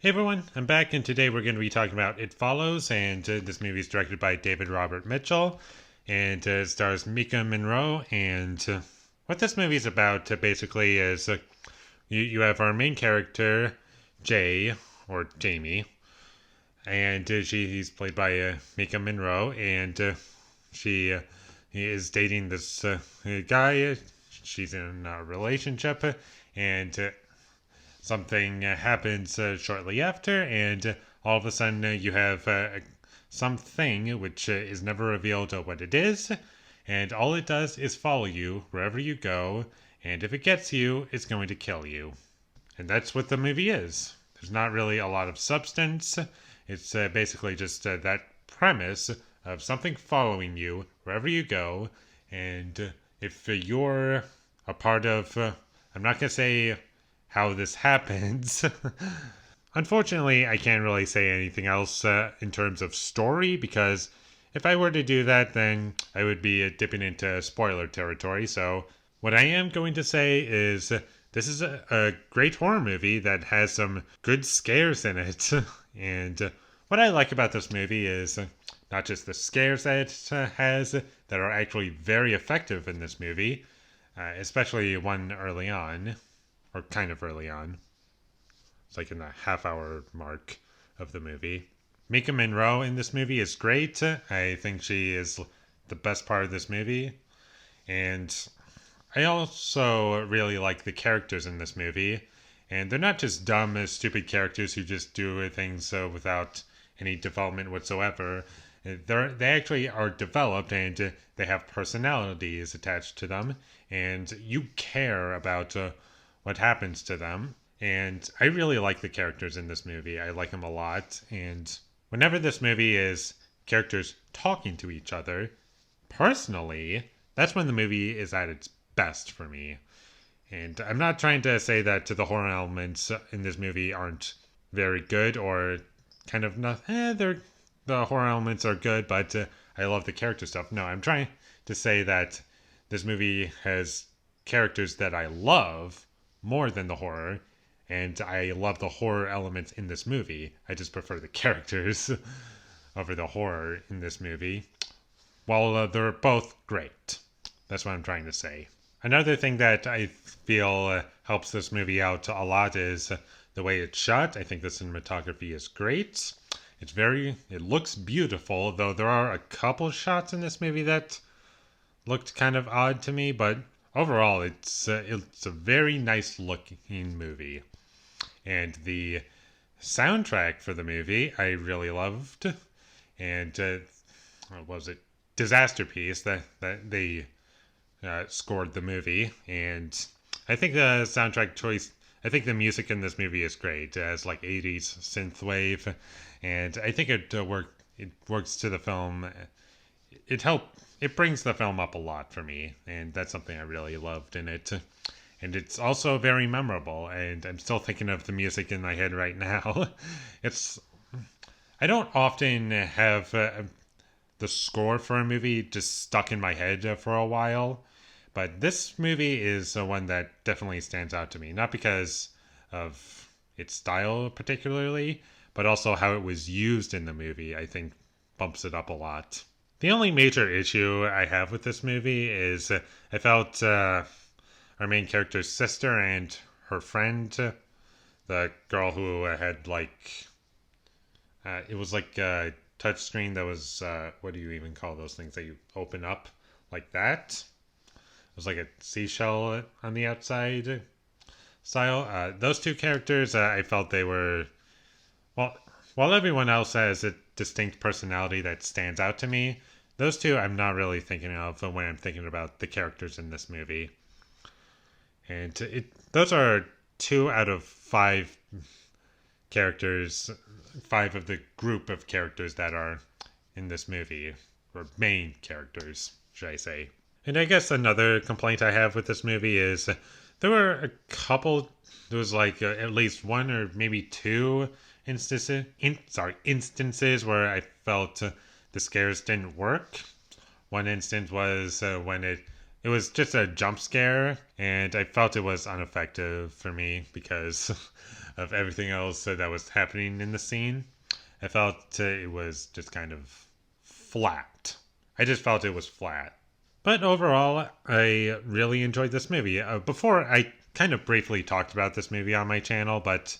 Hey everyone, I'm back, and today we're going to be talking about It Follows, and this movie is directed by David Robert Mitchell, and stars Mika Monroe. And what this movie is about, basically, is you have our main character, Jay, or Jamie, and he's played by Mika Monroe, and she he is dating this guy. She's in a relationship, and something happens shortly after, and all of a sudden you have something which is never revealed what it is, and all it does is follow you wherever you go, and if it gets you, it's going to kill you. And that's what the movie is. There's not really a lot of substance. It's basically just that premise of something following you wherever you go, and if you're a part of, I'm not going to say how this happens. Unfortunately, I can't really say anything else in terms of story, because if I were to do that, then I would be dipping into spoiler territory. So, what I am going to say is this is a great horror movie that has some good scares in it. And what I like about this movie is not just the scares that it has, that are actually very effective in this movie, especially one early on, or kind of early on. It's like in the half-hour mark of the movie. Mika Monroe in this movie is great. I think she is the best part of this movie. And I also really like the characters in this movie. And they're not just dumb, stupid characters who just do things without any development whatsoever. They actually are developed, and they have personalities attached to them. And you care about what happens to them. And I really like the characters in this movie. I like them a lot. And whenever this movie is characters talking to each other, personally, that's when the movie is at its best for me. And I'm not trying to say that the horror elements in this movie aren't very good, or kind of not. The horror elements are good, but I love the character stuff. No, I'm trying to say that this movie has characters that I love more than the horror, and I love the horror elements in this movie. I just prefer the characters over the horror in this movie. While they're both great. That's what I'm trying to say. Another thing that I feel helps this movie out a lot is the way it's shot. I think the cinematography is great. It looks beautiful, though there are a couple shots in this movie that looked kind of odd to me, but overall, it's a very nice looking movie. And the soundtrack for the movie I really loved. And what was it? Disaster Piece that they scored the movie. And I think the soundtrack choice, I think the music in this movie is great. It has like 80s synthwave, and I think it works to the film. It brings the film up a lot for me, and that's something I really loved in it. And it's also very memorable, and I'm still thinking of the music in my head right now. it's I don't often have the score for a movie just stuck in my head for a while, but this movie is one that definitely stands out to me, not because of its style particularly, but also how it was used in the movie. I think bumps it up a lot. The only major issue I have with this movie is I felt our main character's sister and her friend, the girl who had like, it was like a touch screen that was, what do you even call those things that you open up like that? It was like a seashell on the outside style. Those two characters, I felt they were, well, while everyone else has a distinct personality that stands out to me, those two I'm not really thinking of when I'm thinking about the characters in this movie. And those are 2 out of 5 characters, 5 of the group of characters that are in this movie, or main characters, should I say. And I guess another complaint I have with this movie is there were there was like at least 1 or maybe 2 instances where I felt the scares didn't work. One instance was when it was just a jump scare, and I felt it was ineffective for me because of everything else that was happening in the scene. I felt it was just kind of flat. I just felt it was flat. But overall, I really enjoyed this movie. Before, I kind of briefly talked about this movie on my channel, but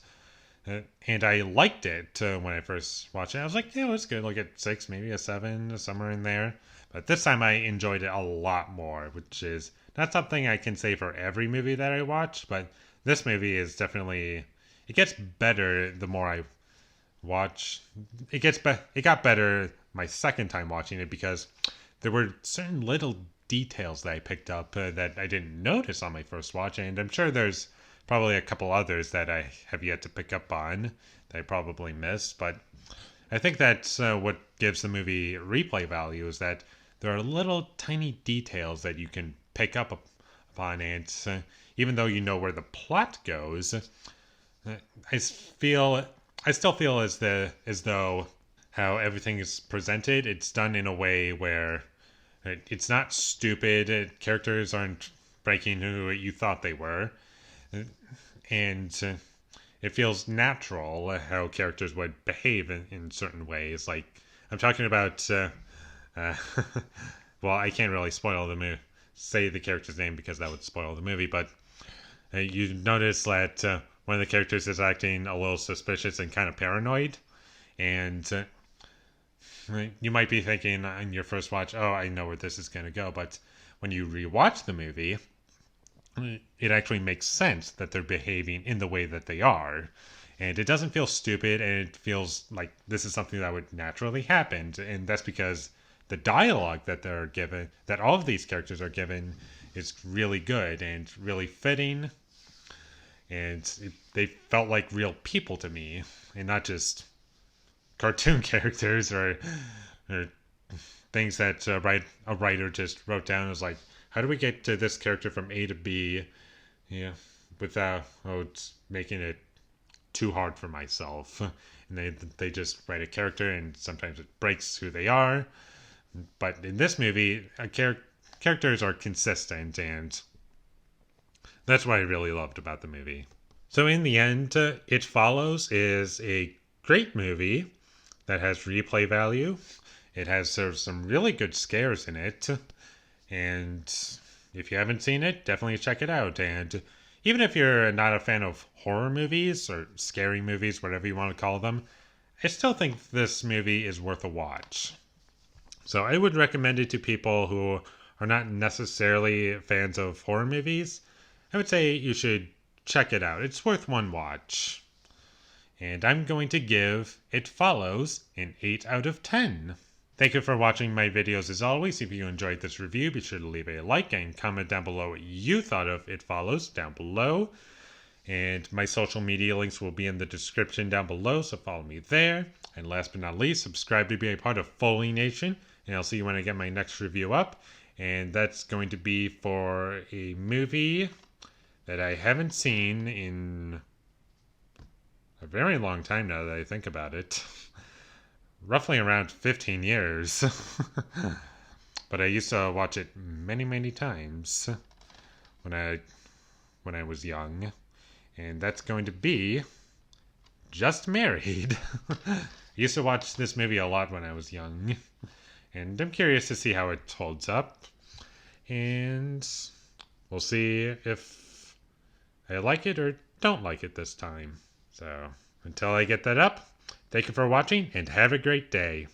and I liked it when I first watched it. I was like, yeah, it's good. Like a 6, maybe a 7, somewhere in there. But this time I enjoyed it a lot more, which is not something I can say for every movie that I watch, but this movie is definitely, it gets better the more I watch. It got better my second time watching it because there were certain little details that I picked up that I didn't notice on my first watch, and I'm sure there's probably a couple others that I have yet to pick up on that I probably missed. But I think that's what gives the movie replay value, is that there are little tiny details that you can pick up upon, and even though you know where the plot goes, I feel I still feel as though how everything is presented, it's done in a way where it's not stupid. Characters aren't breaking who you thought they were, and it feels natural how characters would behave in certain ways. Like I'm talking about. Uh, well, I can't really spoil the movie. Say the character's name because that would spoil the movie. But you notice that one of the characters is acting a little suspicious and kind of paranoid, and you might be thinking on your first watch, "Oh, I know where this is going to go." But when you rewatch the movie, it actually makes sense that they're behaving in the way that they are. And it doesn't feel stupid, and it feels like this is something that would naturally happen. And that's because the dialogue that they're given, that all of these characters are given, is really good and really fitting. And they felt like real people to me, and not just cartoon characters or things that a writer just wrote down. It was like, how do we get to this character from A to B? Yeah, without it's making it too hard for myself. And they just write a character, and sometimes it breaks who they are. But in this movie, characters are consistent, and that's what I really loved about the movie. So in the end, It Follows is a great movie that has replay value. It has some really good scares in it, and if you haven't seen it, definitely check it out. And even if you're not a fan of horror movies or scary movies, whatever you want to call them, I still think this movie is worth a watch. So I would recommend it to people who are not necessarily fans of horror movies. I would say you should check it out. It's worth one watch. And I'm going to give It Follows an 8 out of 10. Thank you for watching my videos as always. If you enjoyed this review, be sure to leave a like and comment down below what you thought of It Follows down below. And my social media links will be in the description down below, so follow me there. And last but not least, subscribe to be a part of Foley Nation. And I'll see you when I get my next review up. And that's going to be for a movie that I haven't seen in a very long time now that I think about it. Roughly around 15 years. But I used to watch it many, many times when I was young. And that's going to be Just Married. I used to watch this movie a lot when I was young. And I'm curious to see how it holds up. And we'll see if I like it or don't like it this time. So until I get that up, thank you for watching and have a great day.